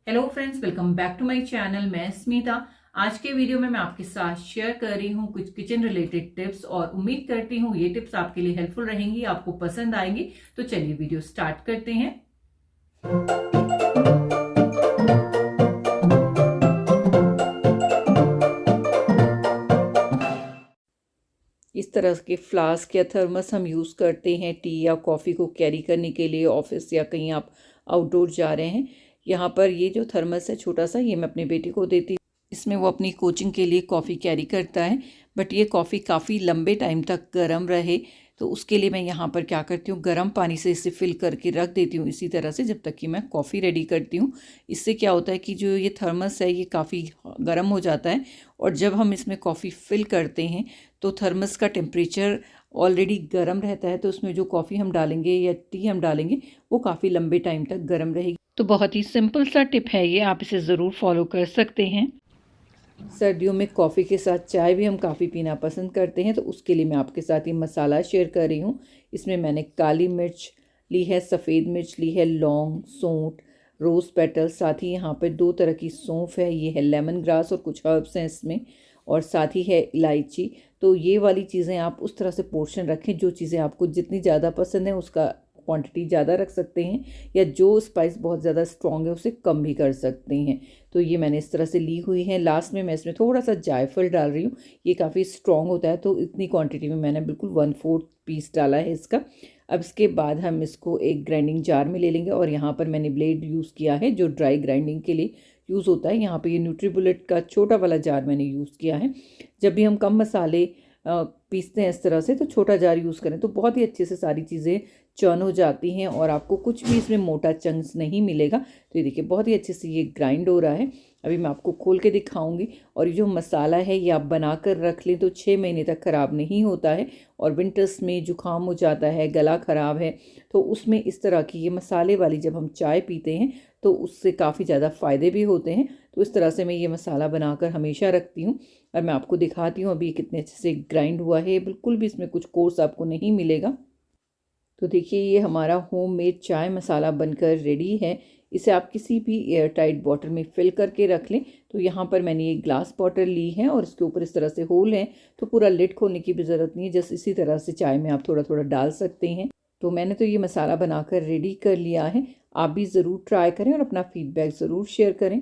Hello friends, welcome back to my channel. मैं स्मिता। आज के वीडियो में मैं आपके साथ शेयर कर रही हूँ कुछ किचन रिलेटेड टिप्स और उम्मीद करती हूँ ये टिप्स आपके लिए हेल्पफुल रहेंगी, आपको पसंद आएंगी। तो चलिए वीडियो स्टार्ट करते हैं। इस तरह के फ्लास्क या थर्मस हम यूज़ करते हैं टी या कॉफ़ी को कैरी करने के लिए, ऑफिस या कहीं आप आउटडोर जा रहे हैं। यहाँ पर ये जो थर्मस है छोटा सा, ये मैं अपने बेटे को देती हूँ। इसमें वो अपनी कोचिंग के लिए कॉफ़ी कैरी करता है, बट ये कॉफ़ी काफ़ी लंबे टाइम तक गर्म रहे तो उसके लिए मैं यहाँ पर क्या करती हूँ, गर्म पानी से इसे फिल करके रख देती हूँ इसी तरह से, जब तक कि मैं कॉफ़ी रेडी करती हूँ। इससे क्या होता है कि जो ये थर्मस है ये काफ़ी गर्म हो जाता है और जब हम इसमें कॉफ़ी फिल करते हैं तो थर्मस का टेम्परेचर ऑलरेडी गर्म रहता है, तो उसमें जो कॉफ़ी हम डालेंगे या टी हम डालेंगे वो काफ़ी लंबे टाइम तक गर्म रहेगी। तो बहुत ही सिंपल सा टिप है ये, आप इसे ज़रूर फॉलो कर सकते हैं। सर्दियों में कॉफ़ी के साथ चाय भी हम काफ़ी पीना पसंद करते हैं, तो उसके लिए मैं आपके साथ ये मसाला शेयर कर रही हूँ। इसमें मैंने काली मिर्च ली है, सफ़ेद मिर्च ली है, लौंग, सौंठ, रोज़ पेटल, साथ ही यहाँ पर 2 तरह की सौंफ है, ये है लेमन ग्रास और कुछ हर्ब्स हैं इसमें, और साथ ही है इलायची। तो ये वाली चीज़ें आप उस तरह से पोर्शन रखें, जो चीज़ें आपको जितनी ज़्यादा पसंद है उसका क्वांटिटी ज़्यादा रख सकते हैं, या जो स्पाइस बहुत ज़्यादा स्ट्रॉन्ग है उसे कम भी कर सकते हैं। तो ये मैंने इस तरह से ली हुई है। लास्ट में मैं इसमें थोड़ा सा जायफल डाल रही हूँ, ये काफ़ी स्ट्रॉन्ग होता है, तो इतनी क्वांटिटी में मैंने बिल्कुल 1/4 पीस डाला है इसका। अब इसके बाद हम इसको एक ग्राइंडिंग जार में ले लेंगे, और यहाँ पर मैंने ब्लेड यूज़ किया है जो ड्राई ग्राइंडिंग के लिए यूज़ होता है। यहाँ पर ये न्यूट्रीबुलेट का छोटा वाला जार मैंने यूज़ किया है। जब भी हम कम मसाले पीसते हैं इस तरह से, तो छोटा जार यूज़ करें तो बहुत ही अच्छे से सारी चीज़ें चर्न हो जाती हैं और आपको कुछ भी इसमें मोटा चंक्स नहीं मिलेगा। तो ये देखिए बहुत ही अच्छे से ये ग्राइंड हो रहा है। अभी मैं आपको खोल के दिखाऊंगी। और ये जो मसाला है ये आप बना कर रख लें तो 6 महीने तक ख़राब नहीं होता है। और विंटर्स में जुकाम हो जाता है, गला ख़राब है, तो उसमें इस तरह की ये मसाले वाली जब हम चाय पीते हैं तो उससे काफ़ी ज़्यादा फ़ायदे भी होते हैं। तो इस तरह से मैं ये मसाला बनाकर हमेशा रखती हूँ और मैं आपको दिखाती हूँ अभी कितने अच्छे से ग्राइंड हुआ है। बिल्कुल भी इसमें कुछ कोर्स आपको नहीं मिलेगा। तो देखिए ये हमारा होममेड चाय मसाला बनकर रेडी है। इसे आप किसी भी एयर टाइट बॉटल में फिल करके रख लें। तो यहाँ पर मैंने ये ग्लास बॉटल ली है और इसके ऊपर इस तरह से होल है, तो पूरा लिड खोलने की भी ज़रूरत नहीं है, जस्ट इसी तरह से चाय में आप थोड़ा थोड़ा डाल सकते हैं। तो मैंने तो ये मसाला बनाकर रेडी कर लिया है। आप भी ज़रूर ट्राई करें और अपना फीडबैक ज़रूर शेयर करें।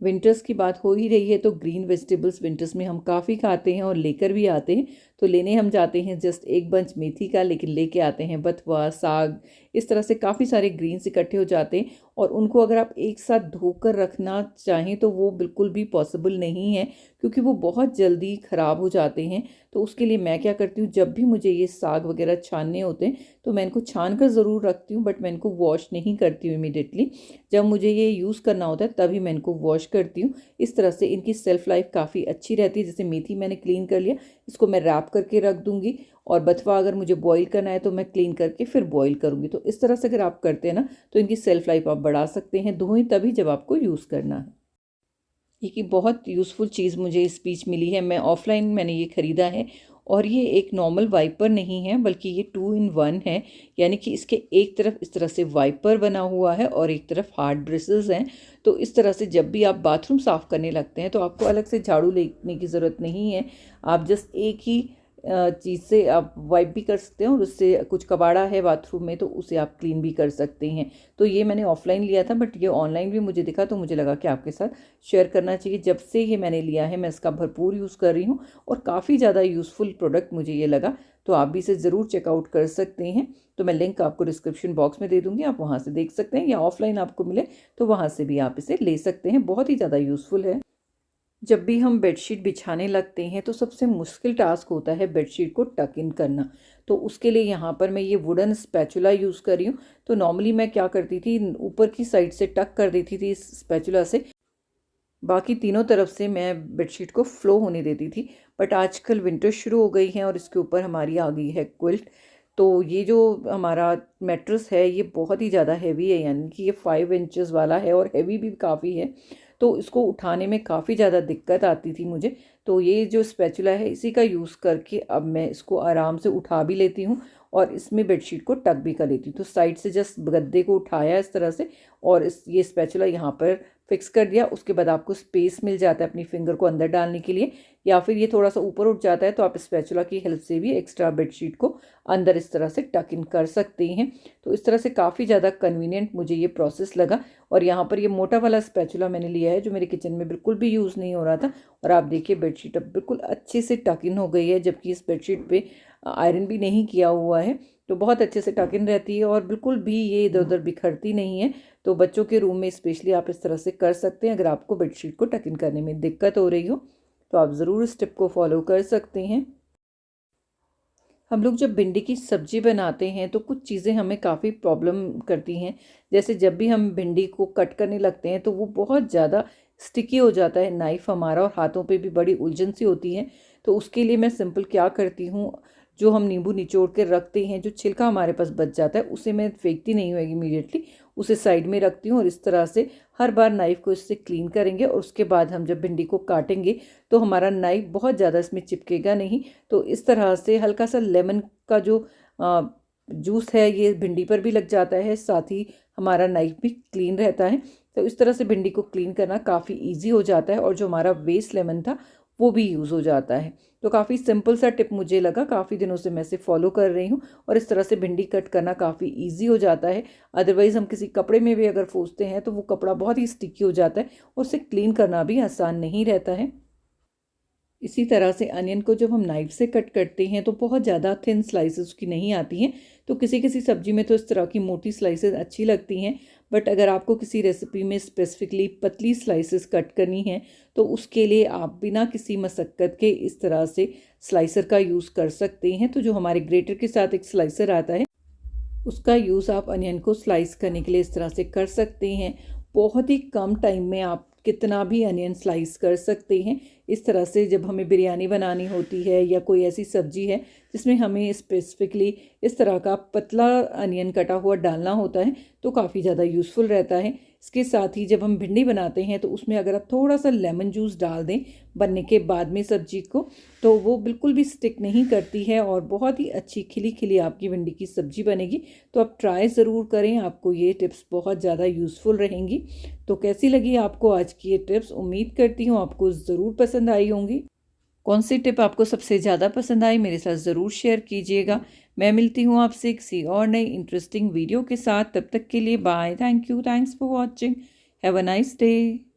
विंटर्स की बात हो ही रही है तो ग्रीन वेजिटेबल्स विंटर्स में हम काफ़ी खाते हैं और लेकर भी आते हैं। तो लेने हम जाते हैं जस्ट एक बंच मेथी का, लेकिन लेके आते हैं बथुआ, साग, इस तरह से काफ़ी सारे ग्रीन्स इकट्ठे हो जाते हैं। और उनको अगर आप एक साथ धोकर रखना चाहें तो वो बिल्कुल भी पॉसिबल नहीं है, क्योंकि वो बहुत जल्दी ख़राब हो जाते हैं। तो उसके लिए मैं क्या करती हूँ, जब भी मुझे ये साग वगैरह छानने होते हैं तो मैं इनको छान कर ज़रूर रखती हूँ, बट मैं इनको वॉश नहीं करती हूँ इमीडिएटली। जब मुझे ये यूज़ करना होता है तभी मैं इनको वॉश करती हूँ। इस तरह से इनकी सेल्फ लाइफ काफ़ी अच्छी रहती है। जैसे मेथी मैंने क्लीन कर लिया, इसको मैं रैप करके रख दूँगी, और बथुआ अगर मुझे बॉईल करना है तो मैं क्लीन करके फिर बॉईल करूँगी। तो इस तरह से अगर आप करते हैं ना तो इनकी सेल्फ लाइफ आप बढ़ा सकते हैं। धोएं तभी जब आपको यूज़ करना है। ये बहुत यूज़फुल चीज़ मुझे इस बीच मिली है। मैं ऑफ़लाइन मैंने ये ख़रीदा है, और ये एक नॉर्मल वाइपर नहीं है बल्कि ये 2 in 1 है। यानी कि इसके एक तरफ इस तरह से वाइपर बना हुआ है और एक तरफ हार्ड ब्रिसल्स हैं। तो इस तरह से जब भी आप बाथरूम साफ़ करने लगते हैं तो आपको अलग से झाड़ू लेने की ज़रूरत नहीं है। आप जस्ट एक ही चीज़ से आप वाइप भी कर सकते हैं, और उससे कुछ कबाड़ा है बाथरूम में तो उसे आप क्लीन भी कर सकते हैं। तो ये मैंने ऑफ़लाइन लिया था, बट ये ऑनलाइन भी मुझे दिखा तो मुझे लगा कि आपके साथ शेयर करना चाहिए। जब से ये मैंने लिया है मैं इसका भरपूर यूज़ कर रही हूँ और काफ़ी ज़्यादा यूज़फुल प्रोडक्ट मुझे ये लगा। तो आप भी इसे ज़रूर चेकआउट कर सकते हैं। तो मैं लिंक आपको डिस्क्रिप्शन बॉक्स में दे दूँगी, आप वहाँ से देख सकते हैं, या ऑफ़लाइन आपको मिले तो वहाँ से भी आप इसे ले सकते हैं। बहुत ही ज़्यादा यूज़फुल है। जब भी हम बेडशीट बिछाने लगते हैं तो सबसे मुश्किल टास्क होता है बेडशीट को टक इन करना। तो उसके लिए यहाँ पर मैं ये वुडन स्पैचुला यूज़ कर रही हूँ। तो नॉर्मली मैं क्या करती थी, ऊपर की साइड से टक कर देती थी इस स्पैचुला से, बाकी तीनों तरफ से मैं बेडशीट को फ्लो होने देती थी। बट आजकल विंटर शुरू हो गई है और इसके ऊपर हमारी आ गई है क्विल्ट। तो ये जो हमारा मैट्रेस है ये बहुत ही ज़्यादा हैवी है, यानी कि ये 5 इंचेस वाला है और हैवी भी काफ़ी है। तो इसको उठाने में काफ़ी ज़्यादा दिक्कत आती थी मुझे। तो ये जो स्पैचुला है इसी का यूज़ करके अब मैं इसको आराम से उठा भी लेती हूँ और इसमें बेडशीट को टक भी कर लेती हूँ। तो साइड से जस्ट गद्दे को उठाया इस तरह से और ये स्पैचुला यहाँ पर फिक्स कर दिया। उसके बाद आपको स्पेस मिल जाता है अपनी फिंगर को अंदर डालने के लिए, या फिर ये थोड़ा सा ऊपर उठ जाता है तो आप स्पैचुला की हेल्प से भी एक्स्ट्रा बेडशीट को अंदर इस तरह से टक इन कर सकते हैं। तो इस तरह से काफ़ी ज़्यादा कन्वीनियंट मुझे ये प्रोसेस लगा। और यहाँ पर ये मोटा वाला स्पैचुला मैंने लिया है जो मेरे किचन में बिल्कुल भी यूज़ नहीं हो रहा था। और आप देखिए बेडशीट अब बिल्कुल अच्छे से टक इन हो गई है, जबकि इस बेडशीट पे आयरन भी नहीं किया हुआ है। तो बहुत अच्छे से टक इन रहती है और बिल्कुल भी ये इधर उधर बिखरती नहीं है। तो बच्चों के रूम में स्पेशली आप इस तरह से कर सकते हैं। अगर आपको बेडशीट को टक इन करने में दिक्कत हो रही हो तो आप ज़रूर इस टिप को फॉलो कर सकते हैं। हम लोग जब भिंडी की सब्ज़ी बनाते हैं तो कुछ चीज़ें हमें काफ़ी प्रॉब्लम करती हैं। जैसे जब भी हम भिंडी को कट करने लगते हैं तो वो बहुत ज़्यादा स्टिकी हो जाता है नाइफ़ हमारा, और हाथों पे भी बड़ी उलझन सी होती है। तो उसके लिए मैं सिंपल क्या करती हूँ, जो हम नींबू निचोड़ के रखते हैं, जो छिलका हमारे पास बच जाता है उसे मैं फेंकती नहीं हूँ इमीडिएटली, उसे साइड में रखती हूँ और इस तरह से हर बार नाइफ़ को इससे क्लीन करेंगे और उसके बाद हम जब भिंडी को काटेंगे तो हमारा नाइफ़ बहुत ज़्यादा इसमें चिपकेगा नहीं। तो इस तरह से हल्का सा लेमन का जो जूस है ये भिंडी पर भी लग जाता है, साथ ही हमारा नाइफ़ भी क्लीन रहता है। तो इस तरह से भिंडी को क्लीन करना काफ़ी ईजी हो जाता है और जो हमारा वेस्ट लेमन था वो भी यूज़ हो जाता है। तो काफ़ी सिंपल सा टिप मुझे लगा, काफ़ी दिनों से मैं इसे फॉलो कर रही हूँ और इस तरह से भिंडी कट करना काफ़ी ईजी हो जाता है। अदरवाइज़ हम किसी कपड़े में भी अगर फंसते हैं तो वो कपड़ा बहुत ही स्टिकी हो जाता है और उसे क्लीन करना भी आसान नहीं रहता है। इसी तरह से अनियन को जब हम नाइफ़ से कट करते हैं तो बहुत ज़्यादा थिन स्लाइसेस उसकी नहीं आती हैं। तो किसी किसी सब्ज़ी में तो इस तरह की मोटी स्लाइसेस अच्छी लगती हैं, बट अगर आपको किसी रेसिपी में स्पेसिफिकली पतली स्लाइसेस कट करनी है तो उसके लिए आप बिना किसी मशक्क़त के इस तरह से स्लाइसर का यूज़ कर सकते हैं। तो जो हमारे ग्रेटर के साथ एक स्लाइसर आता है उसका यूज़ आप अनियन को स्लाइस करने के लिए इस तरह से कर सकते हैं। बहुत ही कम टाइम में आप कितना भी अनियन स्लाइस कर सकते हैं। इस तरह से जब हमें बिरयानी बनानी होती है या कोई ऐसी सब्ज़ी है जिसमें हमें स्पेसिफिकली इस तरह का पतला अनियन कटा हुआ डालना होता है तो काफ़ी ज़्यादा यूज़फुल रहता है। इसके साथ ही जब हम भिंडी बनाते हैं तो उसमें अगर आप थोड़ा सा लेमन जूस डाल दें बनने के बाद में सब्ज़ी को, तो वो बिल्कुल भी स्टिक नहीं करती है और बहुत ही अच्छी खिली खिली आपकी भिंडी की सब्ज़ी बनेगी। तो आप ट्राई ज़रूर करें, आपको ये टिप्स बहुत ज़्यादा यूज़फुल रहेंगी। तो कैसी लगी आपको आज की ये टिप्स? उम्मीद करती हूँ आपको ज़रूर पसंद आई होंगी। कौन सी टिप आपको सबसे ज़्यादा पसंद आई मेरे साथ ज़रूर शेयर कीजिएगा। मैं मिलती हूँ आपसे किसी और नई इंटरेस्टिंग वीडियो के साथ। तब तक के लिए bye. Thank you, thanks for watching, have a nice day.